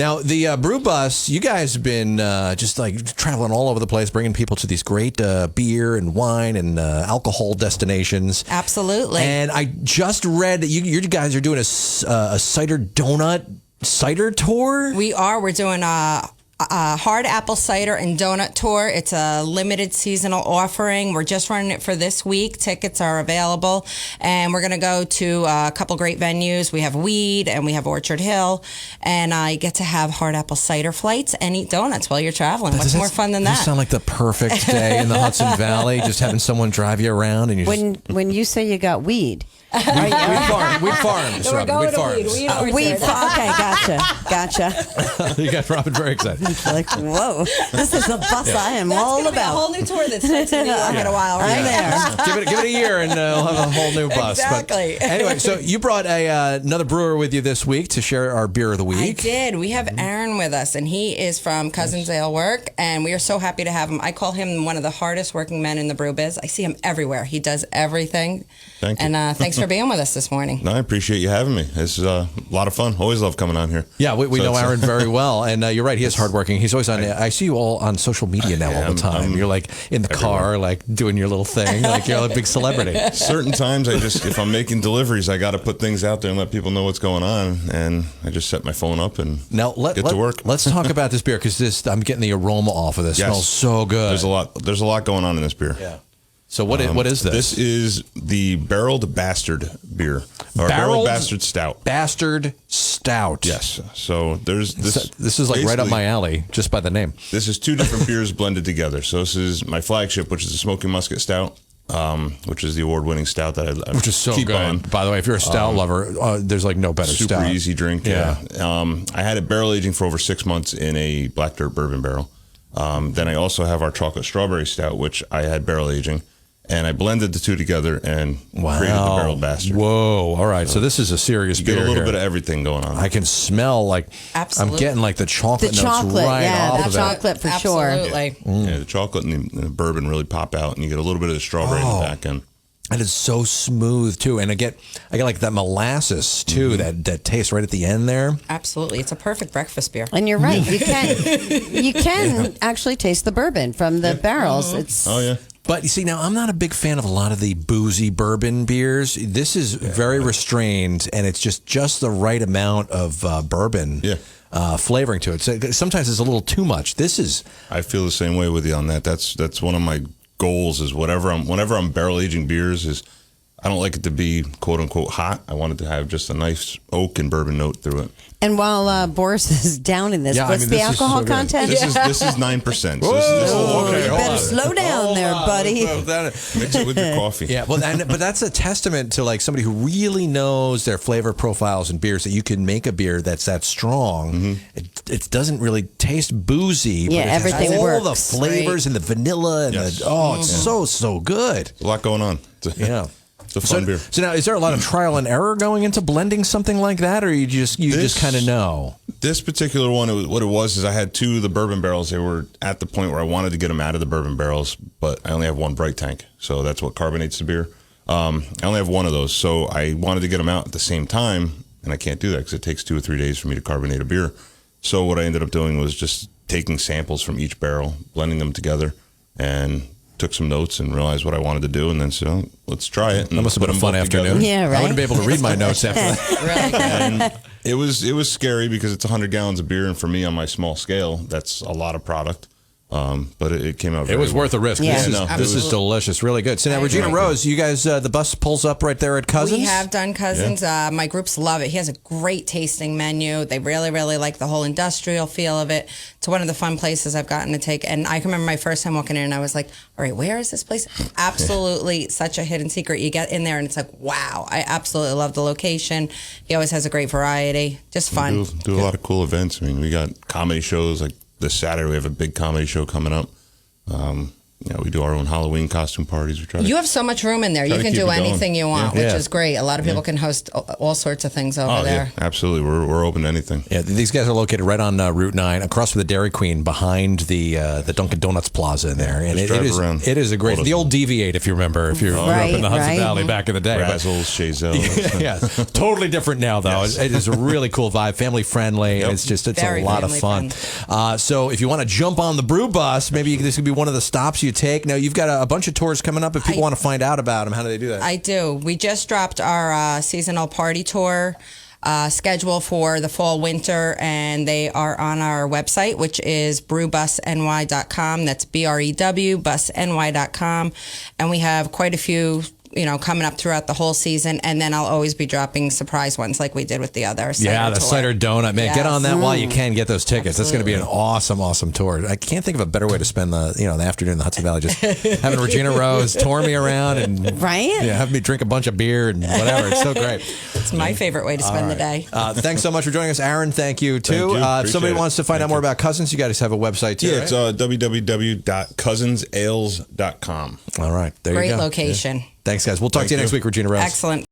Now, the brew bus, you guys have been just like traveling all over the place, bringing people to these great beer and wine and alcohol destinations. Absolutely. And I just read that you guys are doing a cider tour. We are. We're doing a hard apple cider and donut tour. It's a limited seasonal offering. We're just running it for this week. Tickets are available. And we're going to go to a couple great venues. We have Weed and we have Orchard Hill. And I get to have hard apple cider flights and eat donuts while you're traveling. What's more fun than that? Does sound like the perfect day in the Hudson Valley, just having someone drive you around. And when you say you got weed. Weed farms. So we're going to Weed. Okay, gotcha. You got Robin very excited. Like, whoa, this is the bus I am all about. A whole new tour that starts in New York in a while. I'm there. Give it a year and we'll have a whole new bus. Exactly. But anyway, so you brought another brewer with you this week to share our beer of the week. I did. We have Aaron with us, and he is from Cousins Ale Work, and we are so happy to have him. I call him one of the hardest working men in the brew biz. I see him everywhere. He does everything. Thank you. And thanks for being with us this morning. No, I appreciate you having me. It's a lot of fun. Always love coming on here. Yeah, we know Aaron very well, and you're right. He is hardworking. He's always on. I see you all on social media now all the time. You're like in the car, like doing your little thing, like you're a big celebrity. Certain times, if I'm making deliveries, I got to put things out there and let people know what's going on, and I just set my phone up and get to work. Let's talk about this beer because I'm getting the aroma off of this. Yes. It smells so good. There's a lot going on in this beer. Yeah. So what is this? This is the Barreled Bastard beer. Or Barreled Bastard Stout. Bastard Stout. Yes. So there's this. This is like right up my alley just by the name. This is two different beers blended together. So this is my flagship, which is the Smoky Musket Stout, which is the award-winning stout that I which is so keep good. On. By the way, if you're a stout lover, there's like no better super stout. Super easy drink. Yeah. I had it barrel aging for over 6 months in a black dirt bourbon barrel. Then I also have our chocolate strawberry stout, which I had barrel aging. And I blended the two together and created the Barreled Bastard. Whoa. All right. So this is a serious beer. You get a little bit of everything going on. I can smell Absolutely. I'm getting like the chocolate notes right off of it. Chocolate for sure. Absolutely. Yeah, the chocolate and the bourbon really pop out, and you get a little bit of the strawberry in the back end. And it's so smooth too, and I get like that molasses too, that taste right at the end there. Absolutely, it's a perfect breakfast beer. And you're right, you can actually taste the bourbon from the barrels. It's But you see, now I'm not a big fan of a lot of the boozy bourbon beers. This is very restrained, and it's just the right amount of bourbon flavoring to it. So sometimes it's a little too much. I feel the same way with you on that. That's one of my goals is whenever I'm barrel aging beers is I don't like it to be quote unquote hot. I want it to have just a nice oak and bourbon note through it. And while Boris is down in this, what's the alcohol content? This is 9%. So you better slow down there, buddy. Mix it with your coffee. Yeah, well, but that's a testament to like somebody who really knows their flavor profiles and beers, that you can make a beer that's that strong. It doesn't really taste boozy. Yeah, but it everything has all works. the flavors and the vanilla and it's so good. A lot going on. Yeah. It's a fun beer. So now, is there a lot of trial and error going into blending something like that, or you just kind of know? This particular one, what it was is I had two of the bourbon barrels. They were at the point where I wanted to get them out of the bourbon barrels, but I only have one bright tank, so that's what carbonates the beer. I only have one of those, so I wanted to get them out at the same time, and I can't do that because it takes 2 or 3 days for me to carbonate a beer. So what I ended up doing was just taking samples from each barrel, blending them together, and took some notes and realized what I wanted to do, and then said, let's try it. And that must have been a fun afternoon. Yeah, right. I wouldn't be able to read my notes after that. Right. And it was scary because it's 100 gallons of beer, and for me on my small scale, that's a lot of product. But it came out. It was worth the risk. Yeah. This is delicious, really good. So now, Regina Rose, you guys, the bus pulls up right there at Cousins. We have done Cousins. My groups love it. He has a great tasting menu. They really, really like the whole industrial feel of it. It's one of the fun places I've gotten to take. And I can remember my first time walking in, and I was like, "All right, where is this place?" Absolutely, such a hidden secret. You get in there, and it's like, wow! I absolutely love the location. He always has a great variety. Just fun. Do a lot of cool events. I mean, we got comedy shows like this Saturday. We have a big comedy show coming up. we do our own Halloween costume parties. We try. You have so much room in there. You can do anything you want, which is great. A lot of people can host all sorts of things over there. Yeah, absolutely. We're open to anything. Yeah, these guys are located right on Route 9, across from the Dairy Queen, behind the Dunkin' Donuts Plaza in there. And it is a great, the old Deviate, if you remember, if you grew up in the Hudson Valley back in the day. Razzles, Chazelle. Yeah, totally different now, though. Yes. It is a really cool vibe, family friendly, and it's a lot of fun. So if you want to jump on the brew bus, maybe this could be one of the stops you take. Now, you've got a bunch of tours coming up. If people want to find out about them, how do they do that? I do. We just dropped our seasonal party tour schedule for the fall winter, and they are on our website, which is brewbusny.com. That's BREW busny.com, and we have quite a few coming up throughout the whole season, and then I'll always be dropping surprise ones like we did with the other cider tour. Cider donut, man. Yes. Get on that while you can. Get those tickets. Absolutely. That's going to be an awesome tour. I can't think of a better way to spend the afternoon in the Hudson Valley. Just having Regina Rose tour me around and have me drink a bunch of beer and whatever. It's so great. It's my favorite way to spend the day. Thanks so much for joining us, Aaron. Thank you too. If somebody wants to find out more about Cousins, you guys have a website too. Yeah, it's www.cousinsales.com. All right, there you go. Great location. Thanks, guys. We'll talk to you next week, Regina Rose. Excellent.